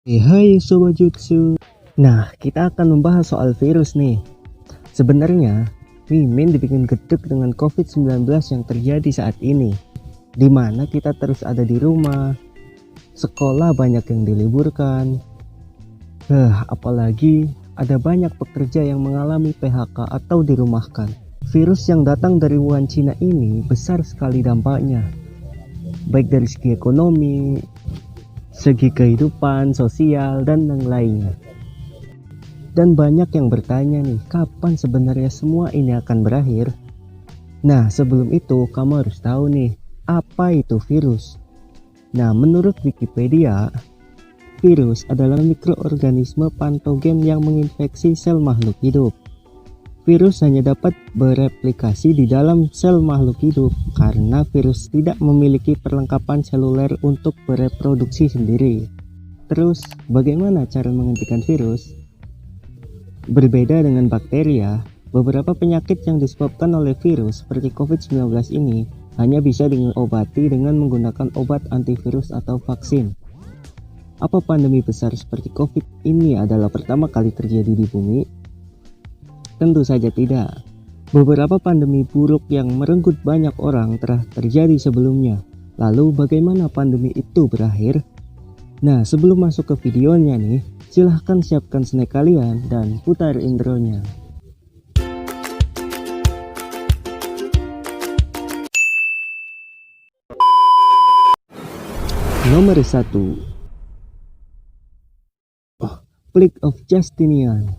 Hai Sobat Jutsu. Nah, kita akan membahas soal virus nih. Sebenarnya, Mimin dibikin gedek dengan COVID-19 yang terjadi saat ini, di mana kita terus ada di rumah, sekolah banyak yang diliburkan. Apalagi ada banyak pekerja yang mengalami PHK atau dirumahkan. Virus yang datang dari Wuhan, Cina ini besar sekali dampaknya, baik dari segi ekonomi, segi kehidupan sosial, dan yang lainnya. Dan banyak yang bertanya nih, kapan sebenarnya semua ini akan berakhir? Nah, sebelum itu kamu harus tahu nih, apa itu virus? Nah, menurut Wikipedia, virus adalah mikroorganisme patogen yang menginfeksi sel makhluk hidup. Virus hanya dapat bereplikasi di dalam sel makhluk hidup karena virus tidak memiliki perlengkapan seluler untuk bereproduksi sendiri. Terus, bagaimana cara menghentikan virus? Berbeda dengan bakteria, beberapa penyakit yang disebabkan oleh virus seperti COVID-19 ini hanya bisa diobati dengan menggunakan obat antivirus atau vaksin. Apa pandemi besar seperti COVID ini adalah pertama kali terjadi di bumi? Tentu saja tidak. Beberapa pandemi buruk yang merenggut banyak orang telah terjadi sebelumnya. Lalu bagaimana pandemi itu berakhir? Nah, sebelum masuk ke videonya nih, silahkan siapkan snack kalian dan putar intronya. Nomor 1. Plague of Justinian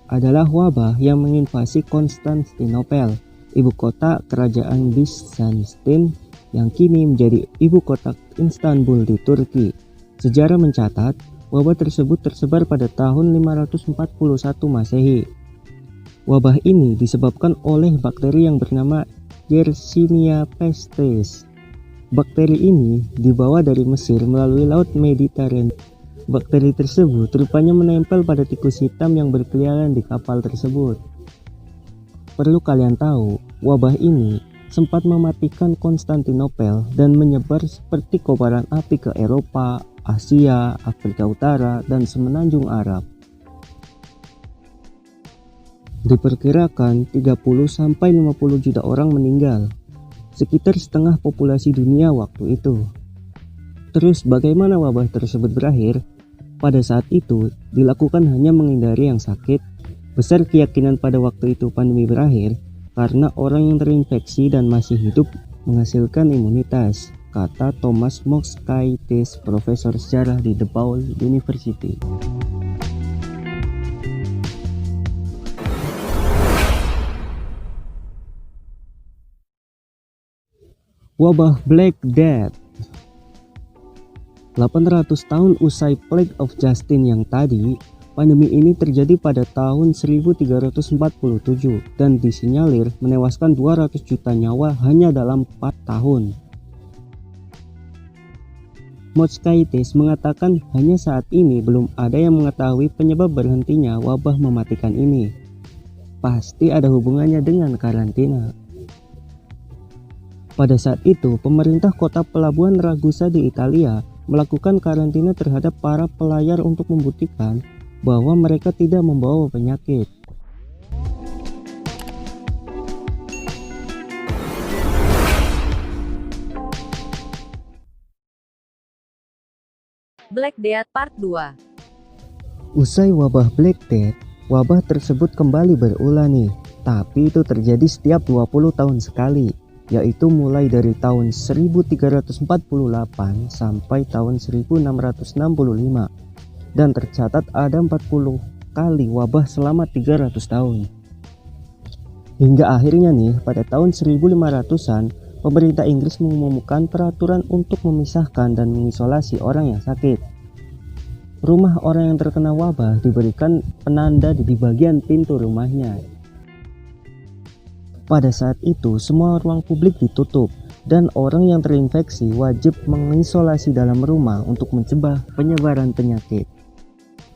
adalah wabah yang menginvasi Konstantinopel, ibu kota kerajaan Bizantin yang kini menjadi ibu kota Istanbul di Turki. Sejarah mencatat, wabah tersebut tersebar pada tahun 541 Masehi. Wabah ini disebabkan oleh bakteri yang bernama Yersinia pestis. Bakteri ini dibawa dari Mesir melalui Laut Mediterania. Bakteri tersebut rupanya menempel pada tikus hitam yang berkeliaran di kapal tersebut. Perlu kalian tahu, wabah ini sempat mematikan Konstantinopel dan menyebar seperti kobaran api ke Eropa, Asia, Afrika Utara, dan semenanjung Arab. Diperkirakan 30-50 juta orang meninggal, sekitar setengah populasi dunia waktu itu. Terus bagaimana wabah tersebut berakhir? Pada saat itu, dilakukan hanya menghindari yang sakit. Besar keyakinan pada waktu itu pandemi berakhir karena orang yang terinfeksi dan masih hidup menghasilkan imunitas, kata Thomas Mockaitis, profesor sejarah di DePaul University. Wabah Black Death. 800 tahun usai Plague of Justin yang tadi, pandemi ini terjadi pada tahun 1347 dan disinyalir menewaskan 200 juta nyawa hanya dalam 4 tahun. Mockaitis mengatakan hanya saat ini belum ada yang mengetahui penyebab berhentinya wabah mematikan ini. Pasti ada hubungannya dengan karantina. Pada saat itu, pemerintah kota pelabuhan Ragusa di Italia melakukan karantina terhadap para pelayar untuk membuktikan bahwa mereka tidak membawa penyakit. Black Death Part 2. Usai wabah Black Death, wabah tersebut kembali berulang nih, tapi itu terjadi setiap 20 tahun sekali, yaitu mulai dari tahun 1348 sampai tahun 1665, dan tercatat ada 40 kali wabah selama 300 tahun. Hingga akhirnya nih, pada tahun 1500-an, pemerintah Inggris mengumumkan peraturan untuk memisahkan dan mengisolasi orang yang sakit. Rumah orang yang terkena wabah diberikan penanda di bagian pintu rumahnya. Pada saat itu, semua ruang publik ditutup dan orang yang terinfeksi wajib mengisolasi dalam rumah untuk mencegah penyebaran penyakit.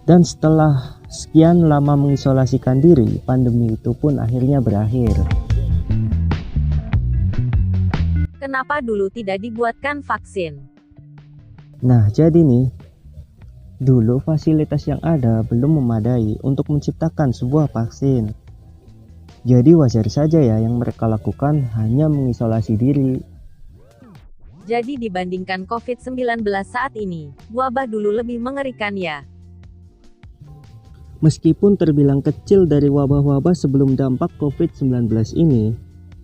Dan setelah sekian lama mengisolasikan diri, pandemi itu pun akhirnya berakhir. Kenapa dulu tidak dibuatkan vaksin? Nah, jadi nih, Dulu fasilitas yang ada belum memadai untuk menciptakan sebuah vaksin. Jadi wajar saja ya yang mereka lakukan hanya mengisolasi diri. Jadi dibandingkan COVID-19 saat ini, wabah dulu lebih mengerikan ya. Meskipun terbilang kecil dari wabah-wabah sebelum dampak COVID-19 ini,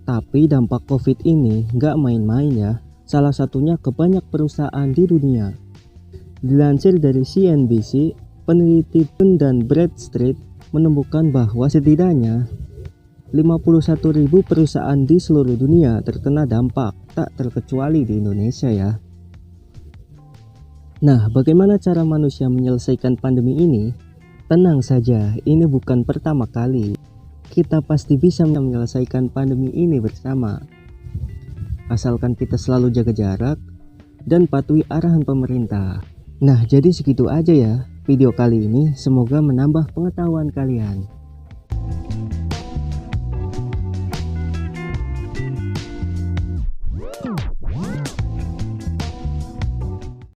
tapi dampak COVID ini nggak main-main ya. Salah satunya ke banyak perusahaan di dunia. Dilansir dari CNBC, peneliti Dun dan Bradstreet menemukan bahwa setidaknya 51.000 perusahaan di seluruh dunia terkena dampak, tak terkecuali di Indonesia ya. Nah, bagaimana cara manusia menyelesaikan pandemi ini? Tenang saja, ini bukan pertama kali. Kita pasti bisa menyelesaikan pandemi ini bersama. Asalkan kita selalu jaga jarak dan patuhi arahan pemerintah. Nah, jadi segitu aja ya video kali ini. Semoga menambah pengetahuan kalian.